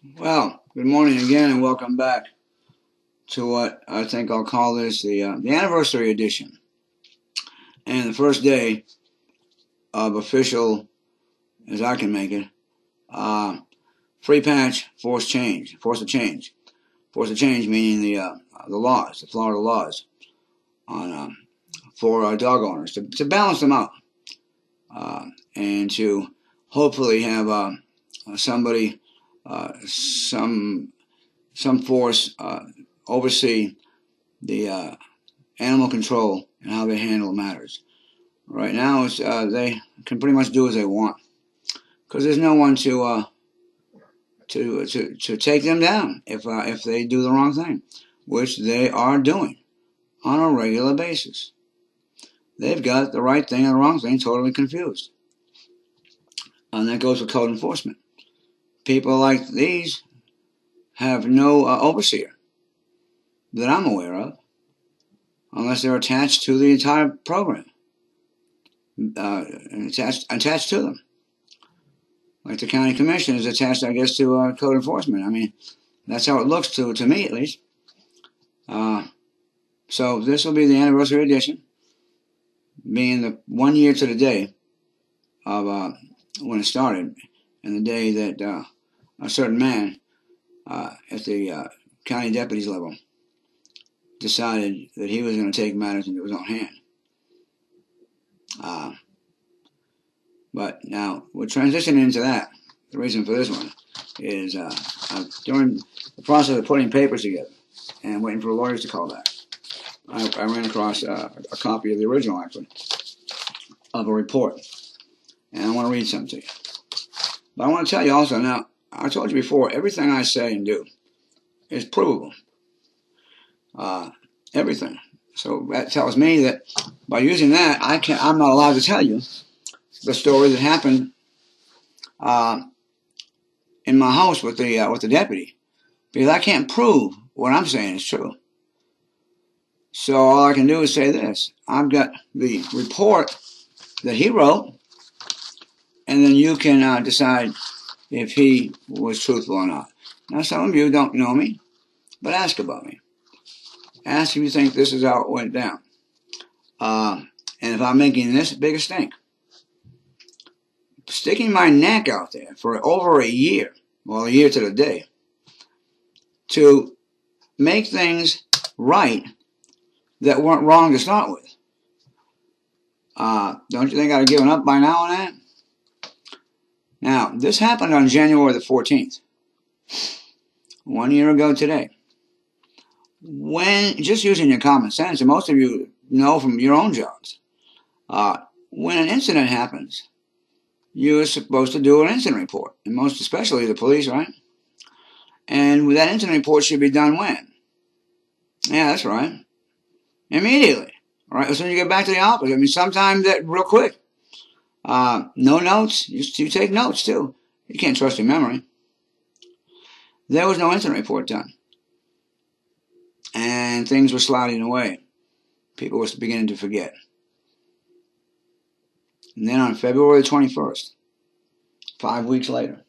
Well, good morning again, and welcome back to what I think I'll call this the anniversary edition, and the first day of official, as I can make it, uh, free patch, force change, force of change, meaning the laws, the Florida laws on for dog owners to balance them out, and to hopefully have somebody, some force oversee the animal control and how they handle matters. Right now, they can pretty much do as they want because there's no one to take them down if they do the wrong thing, which they are doing on a regular basis. They've got the right thing and the wrong thing totally confused, and that goes for code enforcement. People like these have no overseer that I'm aware of, unless they're attached to the entire program, attached to them. Like the county commission is attached, I guess, to code enforcement. I mean, that's how it looks to me, at least. So this will be the anniversary edition, being the 1 year to the day of when it started, and the day that a certain man at the county deputy's level decided that he was going to take matters into his own hand. But now we're transitioning into that. The reason for this one is during the process of putting papers together and waiting for the lawyers to call back, I ran across a copy of the original, actually, of a report. And I want to read something to you. But I want to tell you also, now, I told you before, everything I say and do is provable. Everything. So that tells me that by using that, I'm not allowed to tell you the story that happened in my house with the deputy, because I can't prove what I'm saying is true. So all I can do is say this: I've got the report that he wrote, and then you can decide if he was truthful or not. Now, some of you don't know me, but ask about me. Ask if you think this is how it went down, and if I'm making this big a stink. Sticking my neck out there for over a year, well, a year to the day, to make things right that weren't wrong to start with. Don't you think I'd have given up by now on that? Now, this happened on January the 14th, 1 year ago today. When, just using your common sense, and most of you know from your own jobs, when an incident happens, you're supposed to do an incident report, and most especially the police, right? And that incident report should be done when? Yeah, that's right. Immediately. All right, as soon as you get back to the office. I mean, sometimes that real quick. No notes. You take notes, too. You can't trust your memory. There was no incident report done. And things were sliding away. People were beginning to forget. And then on February 21st, 5 weeks later,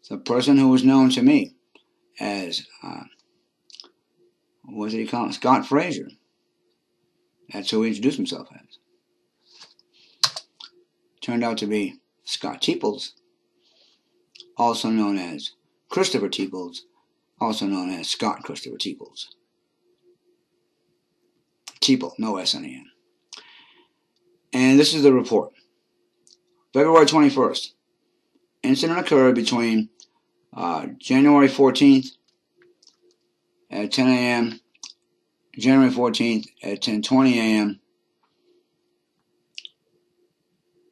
the person who was known to me as, what did he call him? Scott Frazier. That's who he introduced himself as. Turned out to be Scott Teeples, also known as Christopher Teeples, also known as Scott Christopher Teeples. Teeple, no S on the end. And this is the report. February 21st. Incident occurred between January 14th at 10 a.m., January 14th at 10:20 a.m.,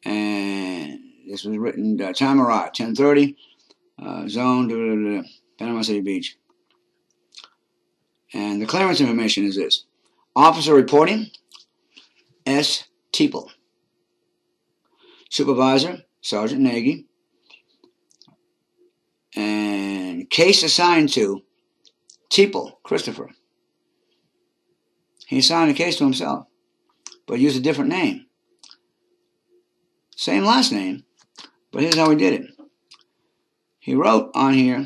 and this was written, time arrived, 10:30, zone, Panama City Beach. And the clearance information is this: officer reporting, S. Teeple. Supervisor, Sergeant Nagy. And case assigned to Teeple, Christopher. He assigned the case to himself, but used a different name. Same last name, But here's how he did it. He wrote on here,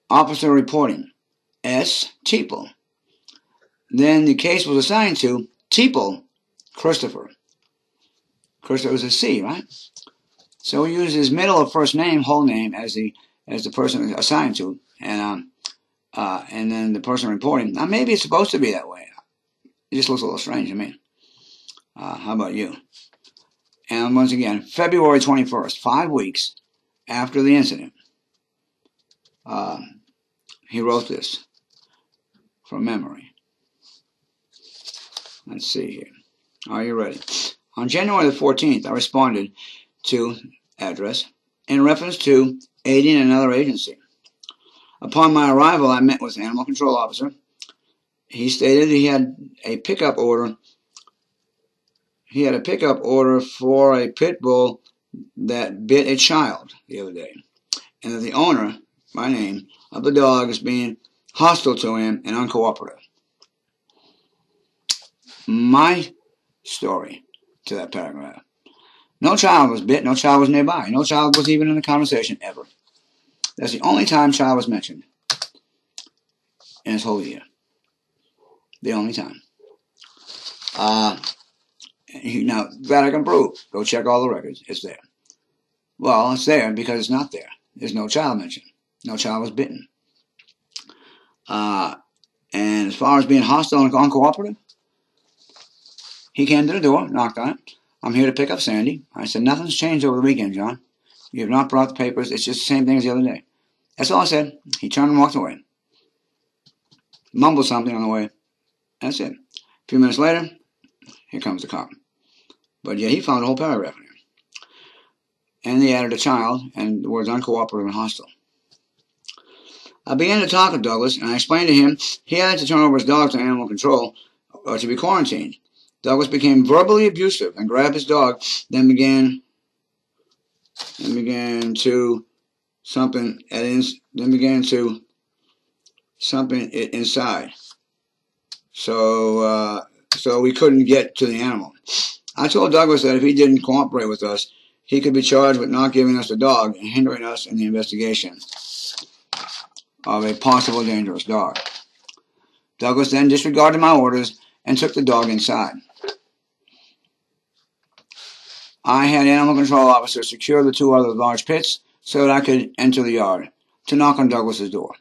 officer reporting, S. Teeple. Then the case was assigned to Teeple Christopher. Christopher was a C, right? So he used his middle of first name, whole name, as the person assigned to, and then the person reporting. Now maybe it's supposed to be that way. It just looks a little strange to me. How about you? And once again, February 21st, 5 weeks after the incident, he wrote this from memory. Let's see here. Are you ready? On January the 14th, I responded to address in reference to aiding another agency. Upon my arrival, I met with the animal control officer. He stated he had a pickup order. He had a pickup order for a pit bull that bit a child the other day, and that the owner, by name, of the dog is being hostile to him and uncooperative. My story to that paragraph. No child was bit, no child was nearby, no child was even in the conversation ever. That's the only time child was mentioned in this whole year. The only time. Now, that I can prove. Go check all the records. It's there. Well, it's there because it's not there. There's no child mentioned. No child was bitten. And as far as being hostile and uncooperative, he came to the door, knocked on it. I'm here to pick up Sandy. I said, nothing's changed over the weekend, John. You have not brought the papers. It's just the same thing as the other day. That's all I said. He turned and walked away. Mumbled something on the way. That's it. A few minutes later, here comes the cop. But yeah, he found a whole paragraph in here. And he added a child and the words uncooperative and hostile. I began to talk with Douglas, and I explained to him he had to turn over his dog to animal control or to be quarantined. Douglas became verbally abusive and grabbed his dog, then began to something it inside. So we couldn't get to the animal. I told Douglas that if he didn't cooperate with us, he could be charged with not giving us the dog and hindering us in the investigation of a possible dangerous dog. Douglas then disregarded my orders and took the dog inside. I had animal control officers secure the 2 other large pits so that I could enter the yard to knock on Douglas's door.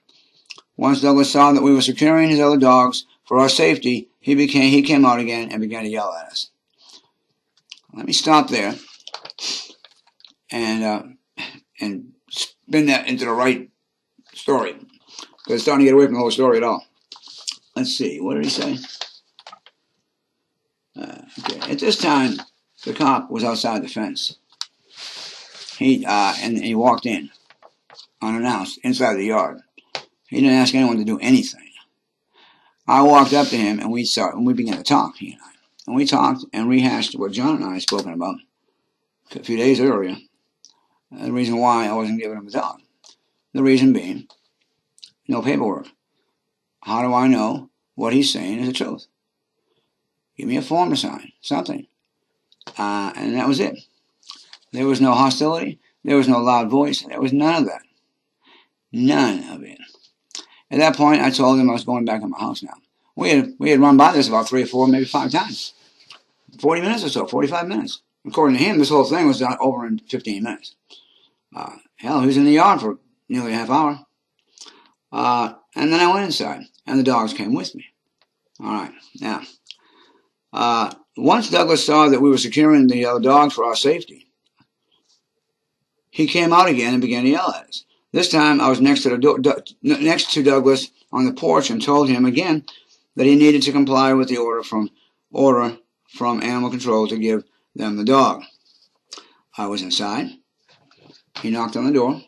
Once Douglas saw that we were securing his other dogs for our safety, he came out again and began to yell at us. Let me stop there and spin that into the right story, because it's starting to get away from the whole story at all. Let's see, what did he say? Okay. At this time, the cop was outside the fence. He walked in unannounced inside the yard. He didn't ask anyone to do anything. I walked up to him and we began to talk, he and I. And we talked and rehashed what John and I had spoken about a few days earlier. The reason why I wasn't giving him a dog. The reason being, no paperwork. How do I know what he's saying is the truth? Give me a form to sign, something. And that was it. There was no hostility. There was no loud voice. There was none of that. None of it. At that point, I told him I was going back to my house now. We had run by this about 3 or 4, maybe 5 times. 40 minutes or so, 45 minutes. According to him, this whole thing was done over in 15 minutes. Hell, he was in the yard for nearly a half hour. And then I went inside, and the dogs came with me. All right, now, once Douglas saw that we were securing the other dogs for our safety, he came out again and began to yell at us. This time, I was next to Douglas on the porch and told him again that he needed to comply with the order from animal control to give them the dog. I was inside. He knocked on the door.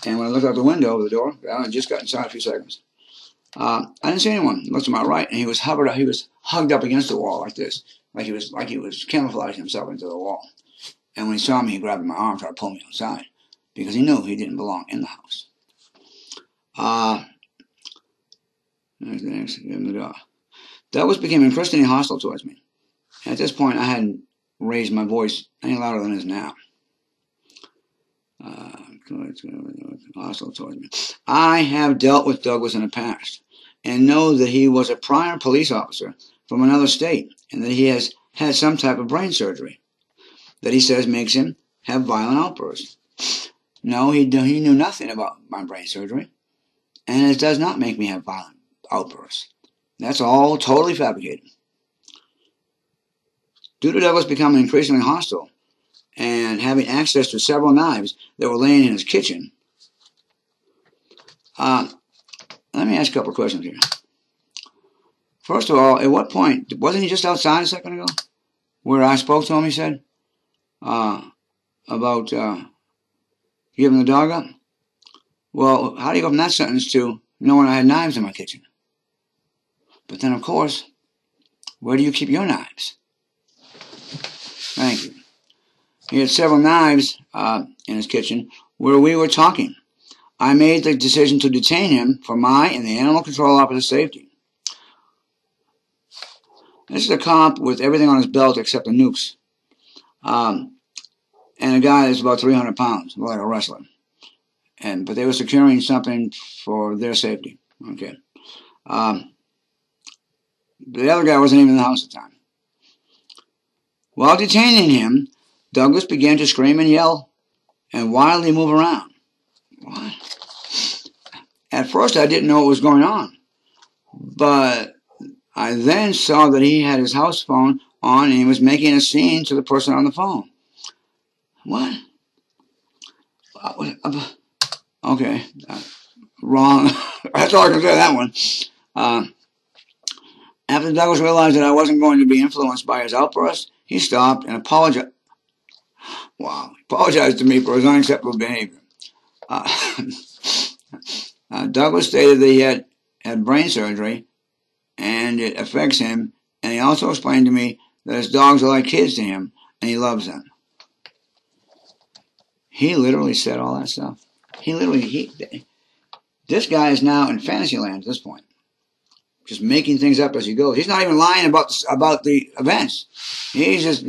And when I looked out the window of the door, I just got inside a few seconds. I didn't see anyone. I looked to my right, and he was hugged up against the wall like this, like he was camouflaging himself into the wall. And when he saw me, he grabbed my arm, tried to pull me outside, because he knew he didn't belong in the house. There's the next, give him the dog. Douglas became increasingly hostile towards me. At this point, I hadn't raise my voice any louder than it is now. Also towards me. I have dealt with Douglas in the past and know that he was a prior police officer from another state and that he has had some type of brain surgery that he says makes him have violent outbursts. No, he knew nothing about my brain surgery, and it does not make me have violent outbursts. That's all totally fabricated. Due to Douglas becoming increasingly hostile and having access to several knives that were laying in his kitchen, let me ask a couple of questions here. First of all, at what point, wasn't he just outside a second ago? Where I spoke to him, he said, about giving the dog up? Well, how do you go from that sentence to knowing I had knives in my kitchen? But then, of course, where do you keep your knives? Thank you. He had several knives in his kitchen where we were talking. I made the decision to detain him for my and the animal control officer's safety. This is a cop with everything on his belt except the nukes. And a guy that's about 300 pounds, like a wrestler. But they were securing something for their safety. Okay. The other guy wasn't even in the house at the time. While detaining him, Douglas began to scream and yell and wildly move around. What? At first, I didn't know what was going on. But I then saw that he had his house phone on and he was making a scene to the person on the phone. What? Okay. Wrong. That's all I can say that one. After Douglas realized that I wasn't going to be influenced by his outburst, he stopped and apologized. Wow. Apologized to me for his unacceptable behavior. Douglas stated that he had brain surgery and it affects him, and he also explained to me that his dogs are like kids to him and he loves them. He literally said all that stuff. This guy is now in Fantasyland at this point, just making things up as he goes. He's not even lying about the events. He's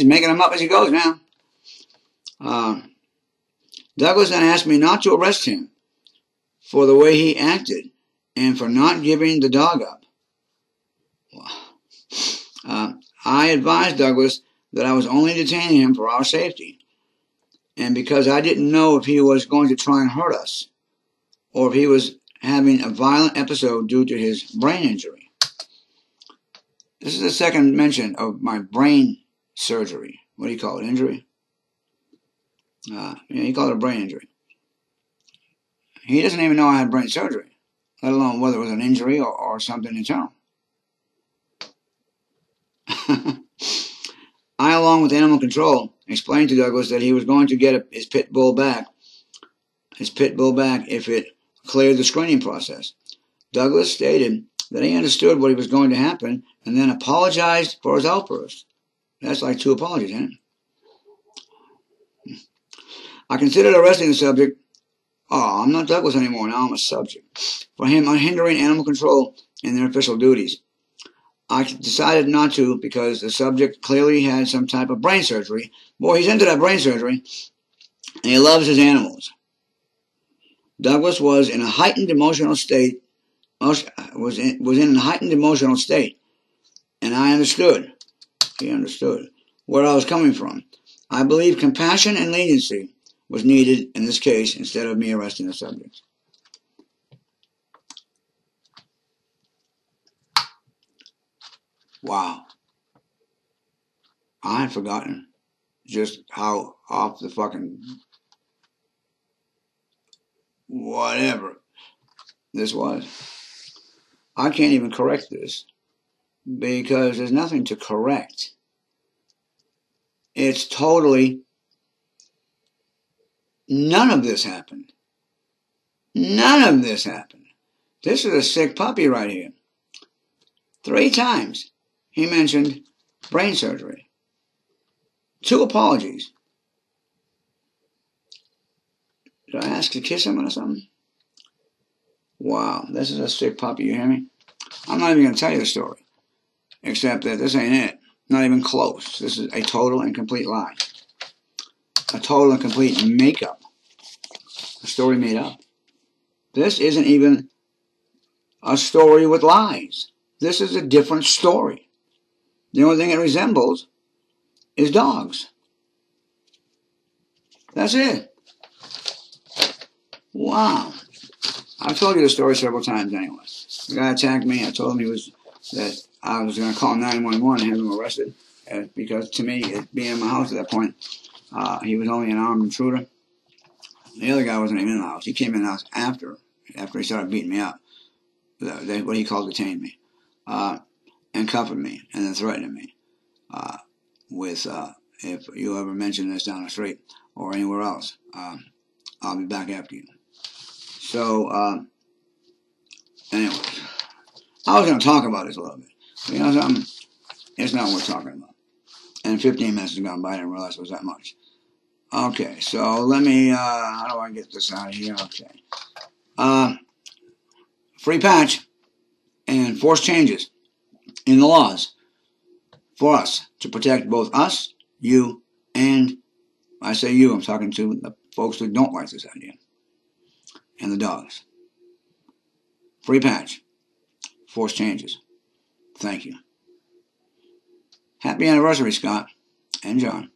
making them up as he goes now. Douglas then asked me not to arrest him for the way he acted and for not giving the dog up. I advised Douglas that I was only detaining him for our safety, and because I didn't know if he was going to try and hurt us, or if he was having a violent episode due to his brain injury. This is the second mention of my brain surgery. What do you call it? Injury? Yeah, you call it a brain injury. He doesn't even know I had brain surgery, let alone whether it was an injury or something internal. I, along with animal control, explained to Douglas that he was going to get his pit bull back if it cleared the screening process. Douglas stated that he understood what was going to happen and then apologized for his outburst. That's like 2 apologies, isn't it? I considered arresting the subject. Oh, I'm not Douglas anymore. Now I'm a subject. For him hindering animal control in their official duties. I decided not to because the subject clearly had some type of brain surgery. Boy, he's into that brain surgery, and he loves his animals. Douglas was in a heightened emotional state. Was in a heightened emotional state, and I understood. He understood where I was coming from. I believe compassion and leniency was needed in this case instead of me arresting the subject. Wow. I had forgotten just how off the fucking whatever this was. I can't even correct this because there's nothing to correct. It's totally, none of this happened. None of this happened. This is a sick puppy right here. 3 times he mentioned brain surgery. 2 apologies. Did I ask to kiss him or something? Wow, this is a sick puppy, you hear me? I'm not even going to tell you the story, except that this ain't it. Not even close. This is a total and complete lie. A total and complete make-up. A story made up. This isn't even a story with lies. This is a different story. The only thing it resembles is dogs. That's it. Wow. I've told you the story several times anyway. The guy attacked me. I told him that I was going to call 911 and have him arrested. Because to me, being in my house at that point, he was only an armed intruder. The other guy wasn't even in the house. He came in the house after he started beating me up. What he called detained me. And cuffing me and then threatening me with if you ever mention this down the street or anywhere else, I'll be back after you. So, anyway, I was going to talk about this a little bit. You know something? It's not worth talking about. And 15 minutes has gone by. I didn't realize it was that much. Okay, so let me, how do I get this out of here? Okay. Free patch and force changes in the laws for us to protect both us, you, and I say you, I'm talking to the folks who don't like this idea, and the dogs. Free patch. Force changes. Thank you. Happy anniversary, Scott and John.